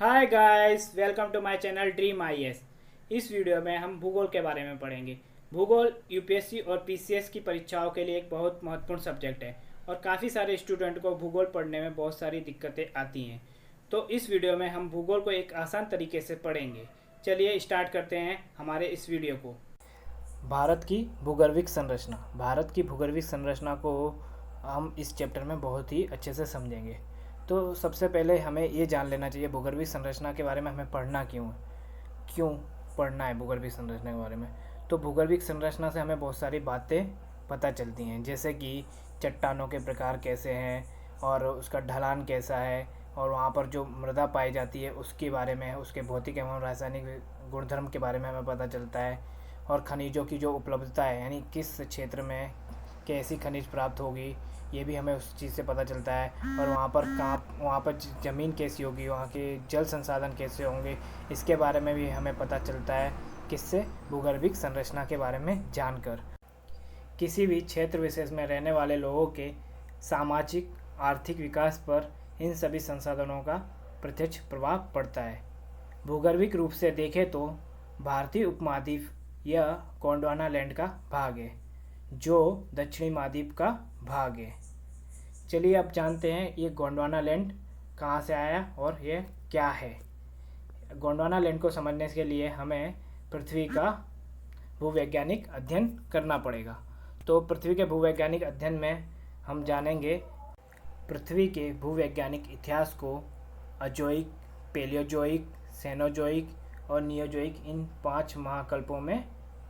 Hi guys, welcome to my channel dream IAS. इस वीडियो में हम भूगोल के बारे में पढ़ेंगे। भूगोल यूपीएससी और पीसीएस की परीक्षाओं के लिए एक बहुत महत्वपूर्ण सब्जेक्ट है और काफ़ी सारे स्टूडेंट को भूगोल पढ़ने में बहुत सारी दिक्कतें आती हैं। तो इस वीडियो में हम भूगोल को एक आसान तरीके से पढ़ेंगे। चलिए स्टार्ट करते हैं हमारे इस वीडियो को। भारत की भूगर्भिक संरचना। भारत की भूगर्भिक संरचना को हम इस चैप्टर में बहुत ही अच्छे से समझेंगे। तो सबसे पहले हमें ये जान लेना चाहिए भूगर्भिक संरचना के बारे में हमें पढ़ना क्यों पढ़ना है भूगर्भिक संरचना के बारे में। तो भूगर्भिक संरचना से हमें बहुत सारी बातें पता चलती हैं, जैसे कि चट्टानों के प्रकार कैसे हैं और उसका ढलान कैसा है, और वहाँ पर जो मृदा पाई जाती है उसके बारे में, उसके भौतिक एवं रासायनिक गुणधर्म के बारे में हमें पता चलता है, और खनिजों की जो उपलब्धता है यानी किस क्षेत्र में कैसी खनिज प्राप्त होगी ये भी हमें उस चीज़ से पता चलता है, और वहाँ पर ज़मीन कैसी होगी, वहाँ के जल संसाधन कैसे होंगे, इसके बारे में भी हमें पता चलता है। किससे? भूगर्भिक संरचना के बारे में जानकर। किसी भी क्षेत्र विशेष में रहने वाले लोगों के सामाजिक आर्थिक विकास पर इन सभी संसाधनों का प्रत्यक्ष प्रभाव पड़ता है। भूगर्भिक रूप से देखें तो भारतीय उपमहाद्वीप यह गोंडवाना लैंड का भाग है, जो दक्षिणी महाद्वीप का भाग है। चलिए अब जानते हैं ये गोंडवाना लैंड कहाँ से आया और ये क्या है। गोंडवाना लैंड को समझने के लिए हमें पृथ्वी का भूवैज्ञानिक अध्ययन करना पड़ेगा। तो पृथ्वी के भूवैज्ञानिक अध्ययन में हम जानेंगे पृथ्वी के भूवैज्ञानिक इतिहास को अजोइक, पेलियोजोइक, सेनोजोइक और नियोजोइक इन 5 महाकल्पों में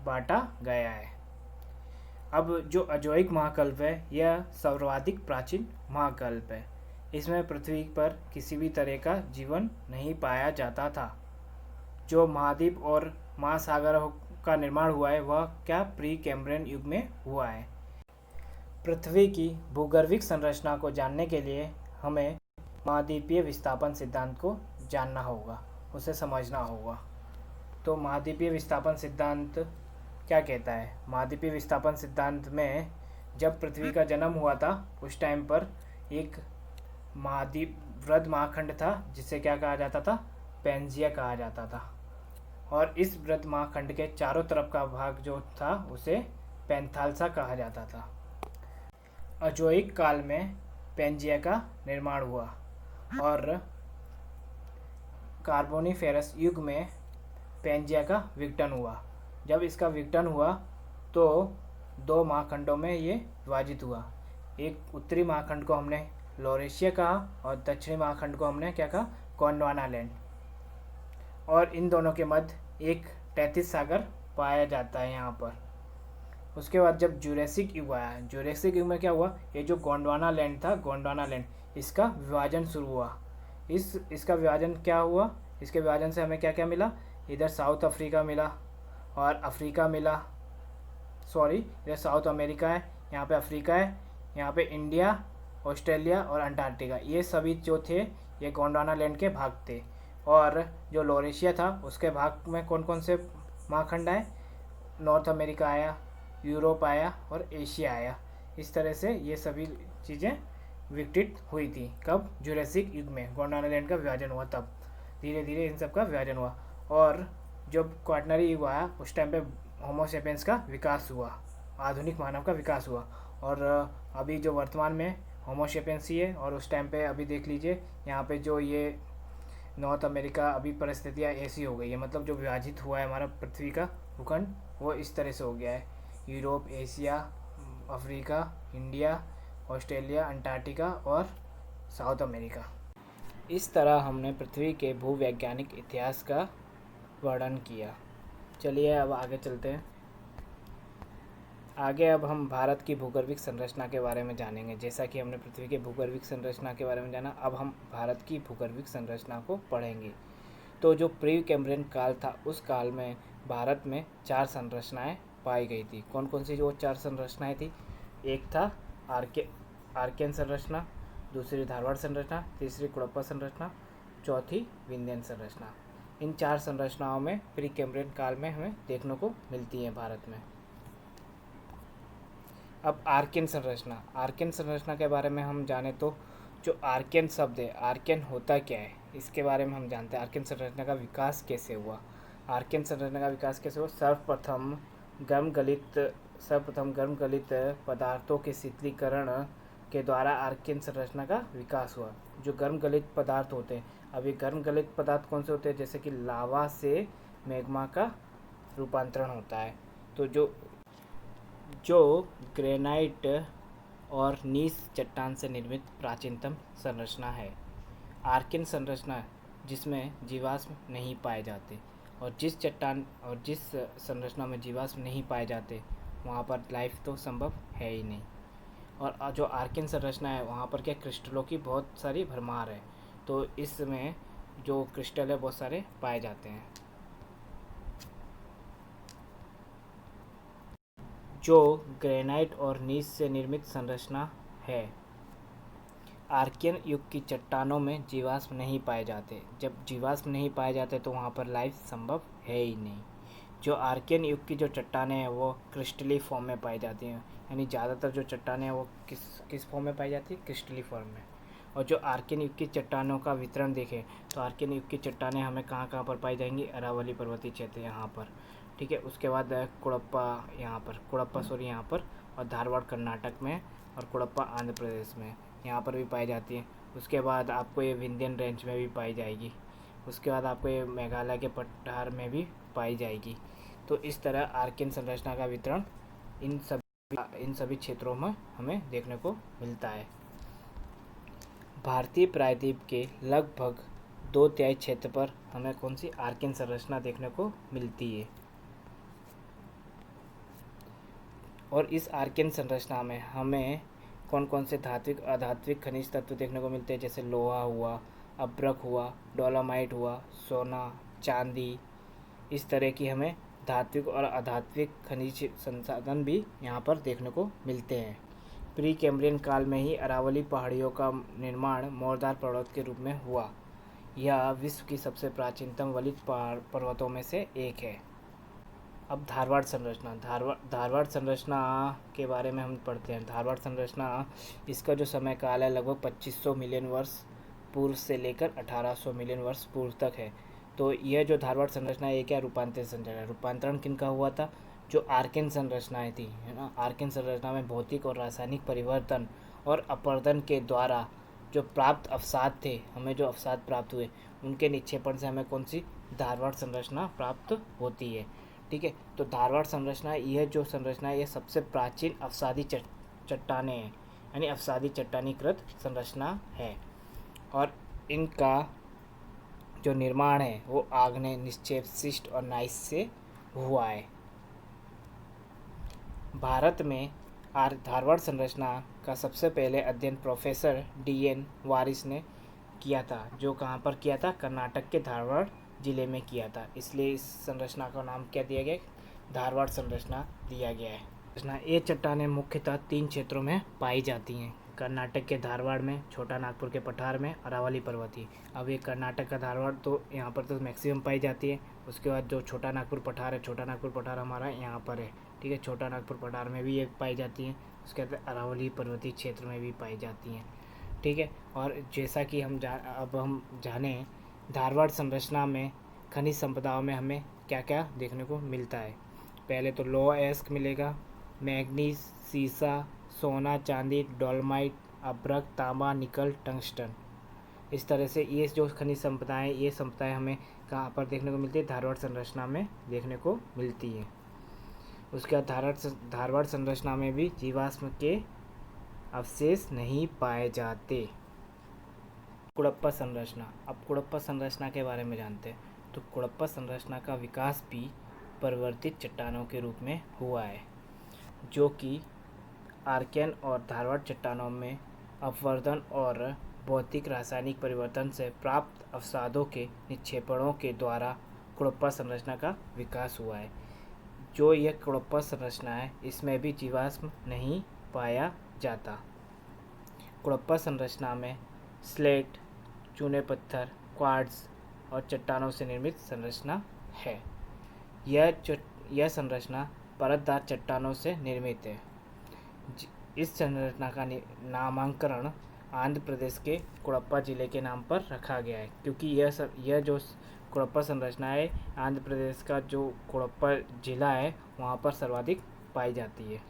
बांटा गया है। अब जो अजोइक महाकल्प है यह सर्वाधिक प्राचीन महाकल्प है। इसमें पृथ्वी पर किसी भी तरह का जीवन नहीं पाया जाता था। जो महाद्वीप और महासागरों का निर्माण हुआ है वह क्या प्री कैम्ब्रियन युग में हुआ है। पृथ्वी की भूगर्भिक संरचना को जानने के लिए हमें महाद्वीपीय विस्थापन सिद्धांत को जानना होगा, उसे समझना होगा। तो महाद्वीपीय विस्थापन सिद्धांत क्या कहता है? महाद्वीपीय विस्थापन सिद्धांत में जब पृथ्वी का जन्म हुआ था उस टाइम पर एक महाद्वीप वृहद महाखंड था जिसे क्या कहा जाता था? पैंजिया कहा जाता था। और इस वृहद महाखंड के चारों तरफ का भाग जो था उसे पैंथालसा कहा जाता था। अजोइक काल में पैंजिया का निर्माण हुआ और कार्बोनिफेरस युग में पैंजिया का विघटन हुआ। जब इसका विघटन हुआ तो 2 महाखंडों में ये विभाजित हुआ। एक उत्तरी महाखंड को हमने लॉरेशिया कहा और दक्षिणी महाखंड को हमने क्या कहा? गोंडवाना लैंड। और इन दोनों के मध्य एक तैतीस सागर पाया जाता है यहाँ पर। उसके बाद जब जुरेसिक युग आया, जुरेसिक युग में क्या हुआ? ये जो गोंडवाना लैंड था, गोंडवाना लैंड, इसका विभाजन शुरू हुआ। इसका विभाजन क्या हुआ? इसके विभाजन से हमें क्या क्या मिला? इधर साउथ अफ्रीका मिला और अफ्रीका मिला, इधर साउथ अमेरिका है, यहाँ पे अफ्रीका है, यहाँ पे इंडिया, ऑस्ट्रेलिया और अंटार्कटिका, ये सभी जो थे ये गोंडवाना लैंड के भाग थे। और जो लॉरेशिया था उसके भाग में कौन कौन से महाखंड आए? नॉर्थ अमेरिका आया, यूरोप आया और एशिया आया। इस तरह से ये सभी चीज़ें विकसित हुई थी। कब? जुरासिक युग में गोंडवाना लैंड का विभाजन हुआ, तब धीरे धीरे इन सब का विभाजन हुआ। और जब क्वाटरनरी युग आया उस टाइम पे होमो सेपियंस का विकास हुआ, आधुनिक मानव का विकास हुआ। और अभी जो वर्तमान में होमो सेपियंस ही है। और उस टाइम पे अभी देख लीजिए यहाँ पे जो ये नॉर्थ अमेरिका अभी परिस्थितियाँ ऐसी हो गई है, मतलब जो विभाजित हुआ है हमारा पृथ्वी का भूखंड वो इस तरह से हो गया है। Europe, Asia, Africa, India, Australia, Antarctica और साउथ अमेरिका। इस तरह हमने पृथ्वी के भूवैज्ञानिक इतिहास का वर्णन किया। चलिए अब आगे चलते हैं। आगे अब हम भारत की भूगर्भिक संरचना के बारे में जानेंगे। जैसा कि हमने पृथ्वी के भूगर्भिक संरचना के बारे में जाना, अब हम भारत की भूगर्भिक संरचना को पढ़ेंगे। तो जो प्री कैम्ब्रियन काल था उस काल में भारत में 4 संरचनाएं पाई गई थी। कौन कौन सी जो 4 संरचनाएं थी? एक था आर्कियन संरचना, दूसरी धारवाड़ संरचना, तीसरी कुड़प्पा संरचना, चौथी विंध्यन संरचना। इन 4 संरचनाओं में प्री कैम्ब्रियन काल में हमें देखने को मिलती हैं भारत में। अब आर्कियन संरचना के बारे में हम जाने तो जो आर्कियन शब्द है, आर्कियन होता क्या है? इसके बारे में हम जानते हैं। आर्कियन संरचना का विकास कैसे हुआ? आर्कियन संरचना का विकास कैसे हुआ? सर्वप्रथम गर्म गलित पदार्थों के शीतलीकरण के द्वारा आर्कियन संरचना का विकास हुआ। जो गर्म गलित पदार्थ होते हैं, अब ये गर्म गलित पदार्थ कौन से होते हैं? जैसे कि लावा से मैग्मा का रूपांतरण होता है। तो जो ग्रेनाइट और नीस चट्टान से निर्मित प्राचीनतम संरचना है। आर्कियन संरचना जिसमें जीवाश्म नहीं पाए जाते, और जिस संरचना में जीवाश्म नहीं पाए जाते वहाँ पर लाइफ तो संभव है ही नहीं। और जो आर्कियन संरचना है वहाँ पर क्या क्रिस्टलों की बहुत सारी भरमार है, तो इसमें जो क्रिस्टल है बहुत सारे पाए जाते हैं। जो ग्रेनाइट और नीस से निर्मित संरचना है। आर्कियन युग की चट्टानों में जीवाश्म नहीं पाए जाते। जब जीवाश्म नहीं पाए जाते तो वहाँ पर लाइफ संभव है ही नहीं। जो आर्कियन युग की जो चट्टानें हैं वो क्रिस्टली फॉर्म में पाई जाती हैं, यानी ज़्यादातर जो चट्टानें हैं वो किस फॉर्म में पाई जाती है? क्रिस्टली फॉर्म में। और जो आर्कियन युग की चट्टानों का वितरण देखें तो आर्कियन युग की चट्टानें हमें कहाँ पर पाई जाएंगी? अरावली पर्वतीय क्षेत्र यहाँ पर, ठीक है। उसके बाद कुड़प्पा यहाँ पर, और धारवाड़ कर्नाटक में, और कुड़प्पा आंध्र प्रदेश में यहाँ पर भी पाई जाती है। उसके बाद आपको ये विंध्यन रेंज में भी पाई जाएगी। उसके बाद आपको ये मेघालय के पठार में भी पाई जाएगी। तो इस तरह आर्कियन संरचना का वितरण इन सभी क्षेत्रों में हमें देखने को मिलता है। भारतीय प्रायद्वीप के लगभग 2/3 क्षेत्र पर हमें कौन सी आर्कियन संरचना देखने को मिलती है। और इस आर्कियन संरचना में हमें कौन कौन से धात्विक अधात्विक खनिज तत्व देखने को मिलते हैं? जैसे लोहा हुआ, अब्रक हुआ, डोलोमाइट हुआ, सोना, चांदी, इस तरह की हमें धात्विक और अधात्विक खनिज संसाधन भी यहाँ पर देखने को मिलते हैं। प्री कैम्ब्रियन काल में ही अरावली पहाड़ियों का निर्माण मोरदार पर्वत के रूप में हुआ। यह विश्व की सबसे प्राचीनतम वलित पर्वतों में से एक है। अब धारवाड़ संरचना के बारे में हम पढ़ते हैं। धारवाड़ संरचना, इसका जो समय काल है लगभग 2500 मिलियन वर्ष पूर्व से लेकर 1800 मिलियन वर्ष पूर्व तक है। तो यह जो धारवाड़ संरचना है ये क्या रूपांतरण संरचना है? रूपांतरण किनका हुआ था? जो आर्कियन संरचनाएं थी, है ना। आर्कियन संरचना में भौतिक और रासायनिक परिवर्तन और अपरदन के द्वारा जो प्राप्त अवसाद थे, हमें जो अवसाद प्राप्त हुए उनके निक्षेपण से हमें कौन सी धारवाड़ संरचना प्राप्त होती है, ठीक है। तो धारवाड़ संरचना, यह जो संरचना है ये सबसे प्राचीन अवसादी चट्टानें हैं, यानी अवसादी चट्टानीकृत संरचना है। और इनका जो निर्माण है वो आग्नेय निक्षेप शिस्ट और नाइस से हुआ है। भारत में धारवाड़ संरचना का सबसे पहले अध्ययन प्रोफेसर DN वारिस ने किया था। जो कहाँ पर किया था? कर्नाटक के धारवाड़ जिले में किया था। इसलिए इस संरचना का नाम क्या दिया गया? धारवाड़ संरचना दिया गया है। ये चट्टानें मुख्यतः 3 क्षेत्रों में पाई जाती हैं। कर्नाटक के धारवाड़ में, छोटा नागपुर के पठार में, अरावली पर्वतीय। अब ये कर्नाटक का धारवाड़ तो यहाँ पर तो मैक्सिमम पाई जाती है। उसके बाद जो छोटा नागपुर पठार है, छोटा नागपुर पठार हमारा यहाँ पर है, ठीक है। छोटा नागपुर पठार में भी ये पाई जाती हैं। उसके बाद अरावली पर्वतीय क्षेत्र में भी पाई जाती हैं, ठीक है। और जैसा कि हम जाने धारवाड़ संरचना में खनिज संपदाओं में हमें क्या क्या देखने को मिलता है। पहले तो लोहा एस्क मिलेगा, मैग्नीज, सीसा, सोना, चांदी, डोलोमाइट, अब्रक, तांबा, निकल, टंगस्टन। इस तरह से ये जो खनिज संपदाएं, ये संपदाएं हमें कहाँ पर देखने को मिलती है? धारवाड़ संरचना में देखने को मिलती है। उसके बाद धारवाड़ संरचना में भी जीवाश्म के अवशेष नहीं पाए जाते। कुड़प्पा संरचना, अब कुड़प्पा संरचना के बारे में जानते हैं। तो कुड़प्पा संरचना का विकास भी परिवर्तित चट्टानों के रूप में हुआ है, जो कि आर्कियन और धारवाड़ चट्टानों में अपवर्तन और भौतिक रासायनिक परिवर्तन से प्राप्त अवसादों के निक्षेपणों के द्वारा कुड़प्पा संरचना का विकास हुआ है। जो यह कुड़प्पा संरचना है इसमें भी जीवाश्म नहीं पाया जाता। कुड़प्पा संरचना में स्लेट, चूने पत्थर, क्वार्ट्ज और चट्टानों से निर्मित संरचना है। यह संरचना परतदार चट्टानों से निर्मित है। इस संरचना का नामांकन आंध्र प्रदेश के कुड़प्पा जिले के नाम पर रखा गया है, क्योंकि यह जो कुड़प्पा संरचना है आंध्र प्रदेश का जो कुड़प्पा जिला है वहाँ पर सर्वाधिक पाई जाती है।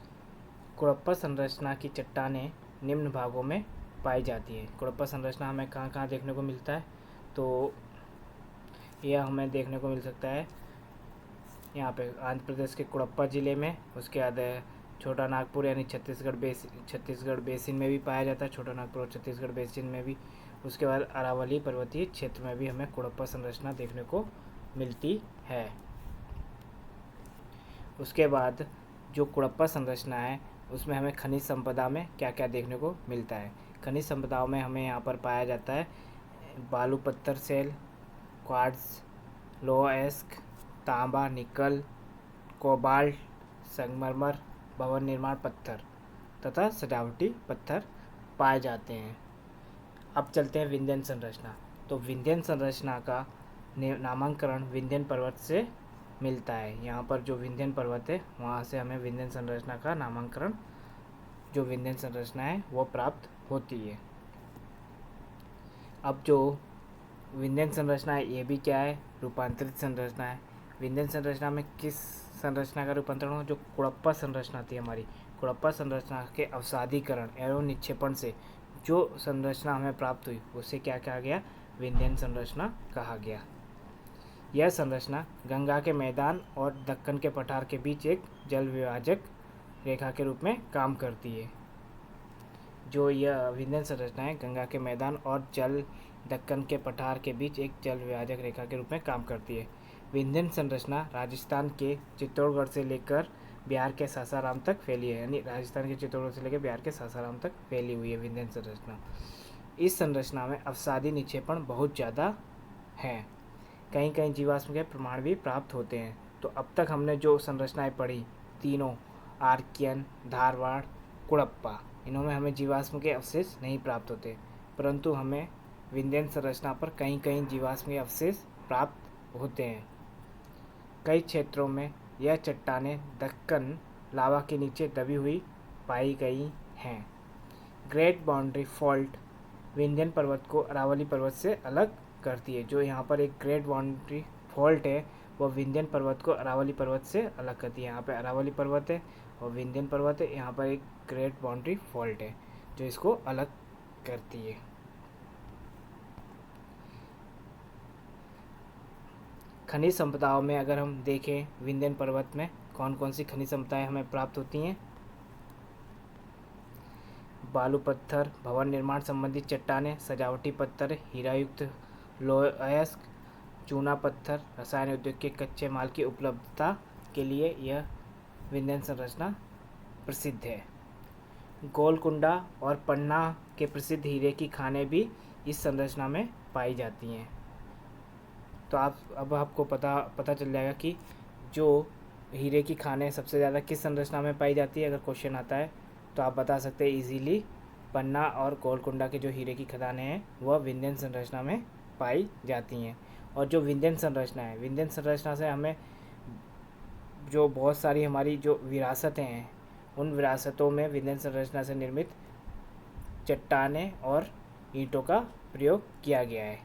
कुड़प्पा संरचना की चट्टानें निम्न भागों में पाई जाती है। कुड़प्पा संरचना हमें कहाँ कहाँ देखने को मिलता है, तो यह हमें देखने को मिल सकता है यहाँ पे आंध्र प्रदेश के कुड़प्पा ज़िले में। उसके बाद छोटा नागपुर यानी छत्तीसगढ़ बेसिन में भी पाया जाता है, छोटा नागपुर और छत्तीसगढ़ बेसिन में भी। उसके बाद अरावली पर्वतीय क्षेत्र में भी हमें कुड़प्पा संरचना देखने को मिलती है। उसके बाद जो कुड़प्पा संरचना है उसमें हमें खनिज संपदा में क्या क्या देखने को मिलता है। खनिज संपदाओं में हमें यहाँ पर पाया जाता है बालू पत्थर सेल, क्वार्ट्ज, लोहा एस्क, तांबा, निकल, कोबाल्ट, संगमरमर, भवन निर्माण पत्थर तथा सजावटी पत्थर पाए जाते हैं। अब चलते हैं विंध्यन संरचना। तो विंध्यन संरचना का नामांकन विंध्यन पर्वत से मिलता है। यहाँ पर जो विंध्यन पर्वत है वहाँ से हमें विंध्यन संरचना का नामांकन, जो विंध्यन संरचना है वो प्राप्त होती है। अब जो विंध्यन संरचना है ये भी क्या है, रूपांतरित संरचना है। विंध्यन संरचना में किस संरचना का रूपांतरण हो, जो कुड़प्पा संरचना थी हमारी, कुड़प्पा संरचना के अवसादीकरण एवं निक्षेपण से जो संरचना हमें प्राप्त हुई उसे क्या कहा गया, विंध्यन संरचना कहा गया। यह संरचना गंगा के मैदान और दक्कन के पठार के बीच एक जल विभाजक रेखा के रूप में काम करती है। जो यह विंध्यन संरचना है गंगा के मैदान और दक्कन के पठार के बीच एक जल विभाजक रेखा के रूप में काम करती है। विंध्यन संरचना राजस्थान के चित्तौड़गढ़ से लेकर बिहार के सासाराम तक फैली है, यानी राजस्थान के चित्तौड़गढ़ से लेकर बिहार के सासाराम तक फैली हुई है विंध्यन संरचना। इस संरचना में अवसादी निक्षेपण बहुत ज़्यादा है, कहीं कहीं जीवाश्म के प्रमाण भी प्राप्त होते हैं। तो अब तक हमने जो संरचनाएं पढ़ी तीनों, आर्कियन, धारवाड़, कुड़प्पा, इनमें हमें जीवाश्म के अवशेष नहीं प्राप्त होते, परंतु हमें विंध्यन संरचना पर कहीं कहीं जीवाश्म के अवशेष प्राप्त होते हैं। कई क्षेत्रों में यह चट्टानें दक्कन लावा के नीचे दबी हुई पाई गई हैं। ग्रेट बाउंड्री फॉल्ट विंध्यन पर्वत को अरावली पर्वत से अलग करती है। जो यहाँ पर एक ग्रेट बाउंड्री फॉल्ट है वो विंध्यन पर्वत को अरावली पर्वत से अलग करती है। यहाँ पे अरावली पर्वत है और विंध्यन पर्वत है, यहाँ पर एक ग्रेट बाउंड्री फॉल्ट है जो इसको अलग करती है। खनिज संपदाओं में अगर हम देखें विंध्यन पर्वत में कौन कौन सी खनिज संपदाएं हमें प्राप्त होती हैं, बालू पत्थर, भवन निर्माण संबंधी चट्टानें, सजावटी पत्थर, हीरायुक्त लोहा अयस्क, चूना पत्थर, रसायन उद्योग के कच्चे माल की उपलब्धता के लिए यह विंध्यन संरचना प्रसिद्ध है। गोलकुंडा और पन्ना के प्रसिद्ध हीरे की खानें भी इस संरचना में पाई जाती हैं। तो अब आपको पता चल जाएगा कि जो हीरे की खानें सबसे ज़्यादा किस संरचना में पाई जाती है। अगर क्वेश्चन आता है तो आप बता सकते हैं इजीली, पन्ना और गोलकुंडा के जो हीरे की खदानें हैं वह विंध्यन संरचना में पाई जाती हैं। और जो विंध्यन संरचना है, विंध्यन संरचना से हमें जो बहुत सारी हमारी जो विरासतें हैं उन विरासतों में विंध्यन संरचना से निर्मित चट्टानें और ईंटों का प्रयोग किया गया है।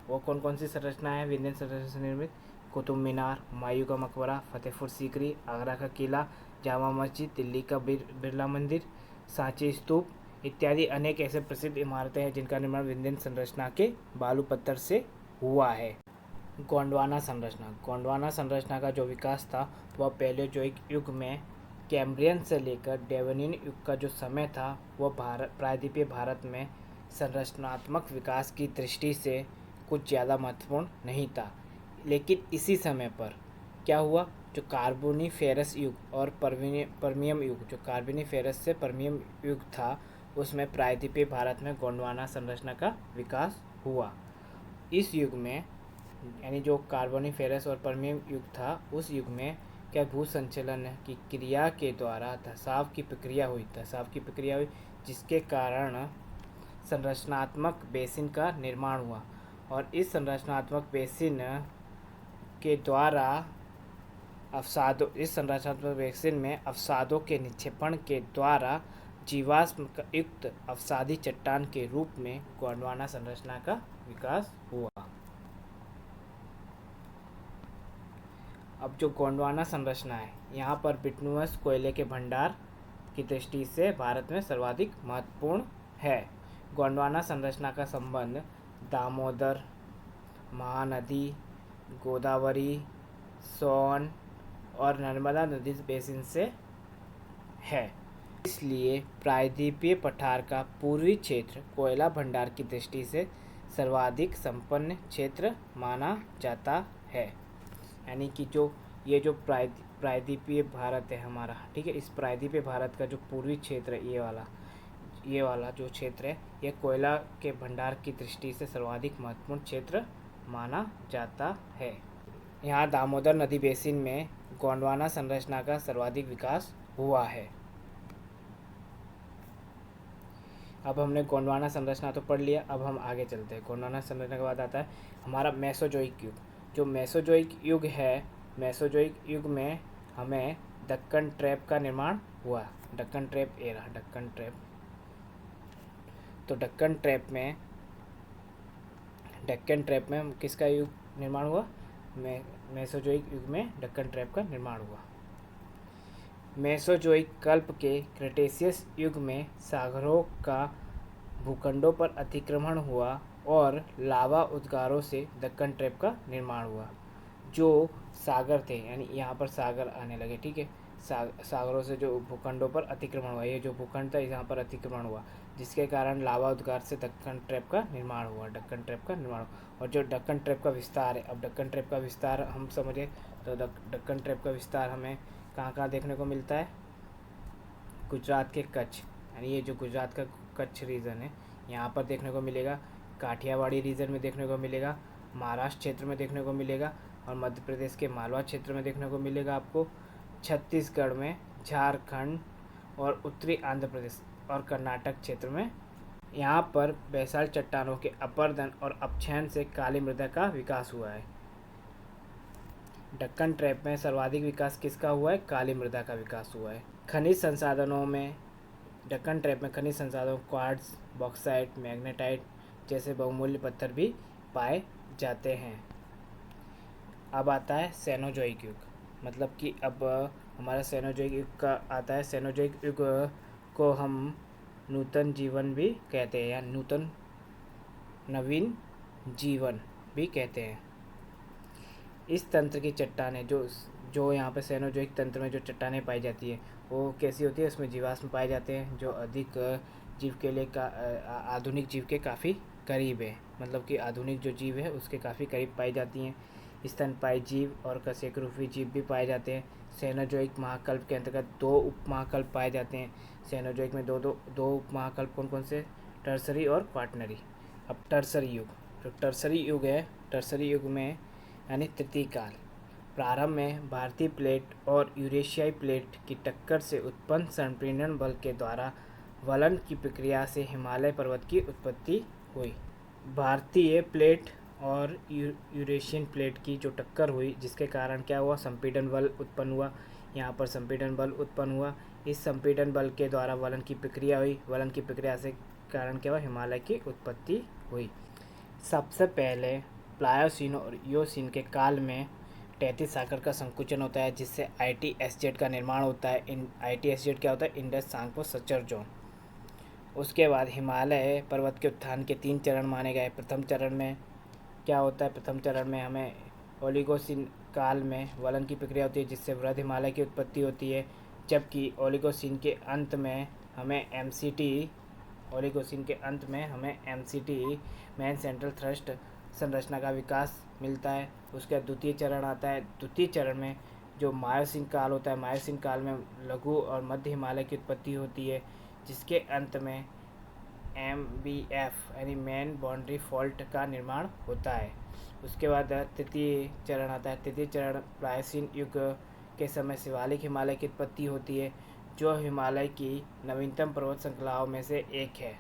वो कौन कौन सी संरचना है विंध्यन संरचना से निर्मित, कुतुब मीनार, हुमायूं का मकबरा, फतेहपुर सीकरी, आगरा का किला, जामा मस्जिद, दिल्ली का बिरला मंदिर, सांची स्तूप इत्यादि अनेक ऐसे प्रसिद्ध इमारतें हैं जिनका निर्माण विंध्यन संरचना के बालू पत्थर से हुआ है। गोंडवाना संरचना का जो विकास था वह पैलेओजोइक युग में कैम्ब्रियन से लेकर डेवोनियन युग का जो समय था वह प्रायद्वीपीय भारत में संरचनात्मक विकास की दृष्टि से कुछ ज़्यादा महत्वपूर्ण नहीं था। लेकिन इसी समय पर क्या हुआ, जो कार्बोनिफेरस युग और पर्मियम युग, जो कार्बोनिफेरस से पर्मियम युग था उसमें प्रायद्वीपीय भारत में गोंडवाना संरचना का विकास हुआ। इस युग में यानी जो कार्बोनिफेरस और पर्मियम युग था उस युग में क्या भू संचलन की क्रिया के द्वारा धसाव की प्रक्रिया हुई जिसके कारण संरचनात्मक बेसिन का निर्माण हुआ। और इस संरचनात्मक बेसिन के द्वारा इस संरचनात्मक बेसिन में अवसादों के निक्षेपण के द्वारा जीवाश्म युक्त अवसादी चट्टान के रूप में गोंडवाना संरचना का विकास हुआ। अब जो गोंडवाना संरचना है, यहाँ पर बिटुमिनस कोयले के भंडार की दृष्टि से भारत में सर्वाधिक महत्वपूर्ण है। गोंडवाना संरचना का संबंध दामोदर, महानदी, गोदावरी, सोन और नर्मदा नदी बेसिन से है। इसलिए प्रायद्वीपीय पठार का पूर्वी क्षेत्र कोयला भंडार की दृष्टि से सर्वाधिक संपन्न क्षेत्र माना जाता है। यानी कि ये जो प्रायद्वीपीय भारत है हमारा, ठीक है, इस प्रायद्वीपीय भारत का जो पूर्वी क्षेत्र है, ये वाला जो क्षेत्र है, ये कोयला के भंडार की दृष्टि से सर्वाधिक महत्वपूर्ण क्षेत्र माना जाता है। यहाँ दामोदर नदी बेसिन में गोंडवाना संरचना का सर्वाधिक विकास हुआ है। अब हमने गोंडवाना संरचना तो पढ़ लिया, अब हम आगे चलते हैं। गोंडवाना संरचना के बाद आता है हमारा मेसोजोइक युग। जो मेसोजोइक युग है, मेसोजोइक युग में हमें दक्कन ट्रैप का निर्माण हुआ। दक्कन ट्रैप, ये रहा दक्कन ट्रैप। तो दक्कन ट्रैप में किसका युग निर्माण हुआ? मेसोजोइक युग में दक्कन ट्रैप का निर्माण हुआ। मेसोजोइक कल्प के क्रेटेशियस युग में सागरों का भूखंडों पर अतिक्रमण हुआ और लावा उद्गारों से दक्कन ट्रैप का निर्माण हुआ। जो सागर थे, यानी यहाँ पर सागर आने लगे, ठीक है, सागरों से जो भूखंडों पर अतिक्रमण हुआ, ये जो भूखंड था यहाँ पर अतिक्रमण हुआ, जिसके कारण लावा उद्गार से दक्कन ट्रैप का निर्माण हुआ। दक्कन ट्रैप का निर्माण हुआ। और जो दक्कन ट्रैप का विस्तार है, अब दक्कन ट्रैप का विस्तार हम समझे तो दक्कन ट्रैप का विस्तार हमें कहाँ कहाँ देखने को मिलता है? गुजरात के कच्छ, यानी ये जो गुजरात का कच्छ रीजन है, यहाँ पर देखने को मिलेगा। काठियावाड़ी रीजन में देखने को मिलेगा, महाराष्ट्र क्षेत्र में देखने को मिलेगा, और मध्य प्रदेश के मालवा क्षेत्र में देखने को मिलेगा आपको। छत्तीसगढ़ में, झारखंड और उत्तरी आंध्र प्रदेश और कर्नाटक क्षेत्र में यहाँ पर बेसाल्ट चट्टानों के अपर्दन और अपक्षयन से काली मृदा का विकास हुआ है। दक्कन ट्रैप में सर्वाधिक विकास किसका हुआ है? काली मृदा का विकास हुआ है। खनिज संसाधनों में दक्कन ट्रैप में खनिज संसाधनों क्वार्ट्ज, बॉक्साइट, मैग्नेटाइट जैसे बहुमूल्य पत्थर भी पाए जाते हैं। अब आता है सेनोजोइक युग, मतलब कि अब हमारा सेनोजोइक युग का आता है। सेनोजोइक युग को हम नूतन जीवन भी कहते हैं, या नवीन जीवन भी कहते हैं। इस तंत्र की चट्टानें जो यहाँ पे सेनोजोइक तंत्र में जो चट्टानें पाई जाती है वो कैसी होती है? उसमें जीवाश्म पाए जाते हैं जो अधिक जीव के लिए आधुनिक जीव के काफ़ी करीब है, मतलब कि आधुनिक जो जीव है उसके काफ़ी करीब पाई जाती हैं। स्तनपायी जीव और कशेरुकी जीव भी पाए जाते हैं। सेनोजोइक महाकल्प के अंतर्गत 2 उपमहाकल्प पाए जाते हैं। सेनोजोइक में दो उपमहाकल्प कौन कौन से? टर्सरी और क्वाटरनरी। अब टर्सरी युग, जो टर्सरी युग है, टर्सरी युग में यानी तृतीय काल, प्रारंभ में भारतीय प्लेट और यूरेशियाई प्लेट की टक्कर से उत्पन्न संपीड़न बल के द्वारा वलन की प्रक्रिया से हिमालय पर्वत की उत्पत्ति हुई। भारतीय प्लेट और यूरेशियन प्लेट की जो टक्कर हुई, जिसके कारण क्या हुआ? संपीड़न बल उत्पन्न हुआ। यहाँ पर संपीड़न बल उत्पन्न हुआ। इस संपीड़न बल के द्वारा वलन की प्रक्रिया हुई। वलन की प्रक्रिया से कारण क्या हुआ? हिमालय की उत्पत्ति हुई। सबसे पहले प्लायोसीन और इयोसीन के काल में 33 सागर का संकुचन होता है, जिससे ITSZ का निर्माण होता है। ITSZ क्या होता है? Indus Tsangpo suture zone. उसके बाद हिमालय पर्वत के उत्थान के 3 चरण माने गए। प्रथम चरण में क्या होता है? प्रथम चरण में हमें ओलिगोसीन काल में वलन की प्रक्रिया होती है, जिससे वृहद हिमालय की उत्पत्ति होती है। जबकि ओलिगोसीन के अंत में हमें MCT मैन सेंट्रल थ्रस्ट संरचना का विकास मिलता है। उसका द्वितीय चरण आता है। द्वितीय चरण में जो मायोसीन काल होता है, मायोसीन काल में लघु और मध्य हिमालय की उत्पत्ति होती है, जिसके अंत में MBF यानी मेन बाउंड्री फॉल्ट का निर्माण होता है। उसके बाद तृतीय चरण आता है। तृतीय चरण प्लायोसीन युग के समय शिवालिक हिमालय की उत्पत्ति होती है, जो हिमालय की नवीनतम पर्वत श्रृंखलाओं में से एक है।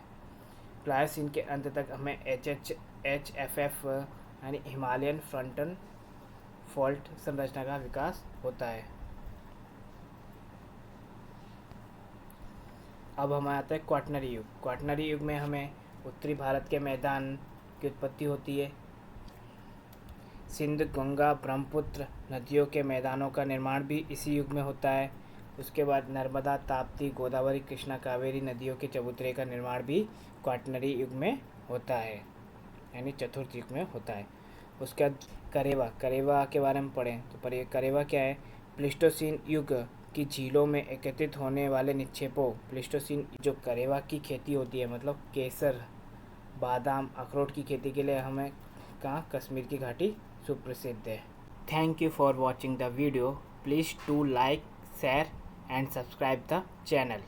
प्लायोसीन के अंत तक हमें HFF यानी हिमालयन फ्रंटल फॉल्ट संरचना का विकास होता है। अब हमें आता है क्वाटरनरी युग। क्वाटरनरी युग में हमें उत्तरी भारत के मैदान की उत्पत्ति होती है। सिंध, गंगा, ब्रह्मपुत्र नदियों के मैदानों का निर्माण भी इसी युग में होता है। उसके बाद नर्मदा, ताप्ती, गोदावरी, कृष्णा, कावेरी नदियों के चबूतरे का निर्माण भी क्वाटरनरी युग में होता है, यानी चतुर्थ युग में होता है। उसके बाद करेवा के बारे में पढ़ें तो करेवा क्या है? प्लीस्टोसीन युग की झीलों में एकत्रित होने वाले निक्षेपों। प्लीस्टोसीन जो करेवा की खेती होती है, मतलब केसर, बादाम, अखरोट की खेती के लिए हमें कहाँ कश्मीर की घाटी सुप्रसिद्ध है। Thank you for watching the video. Please to like, share and subscribe the channel.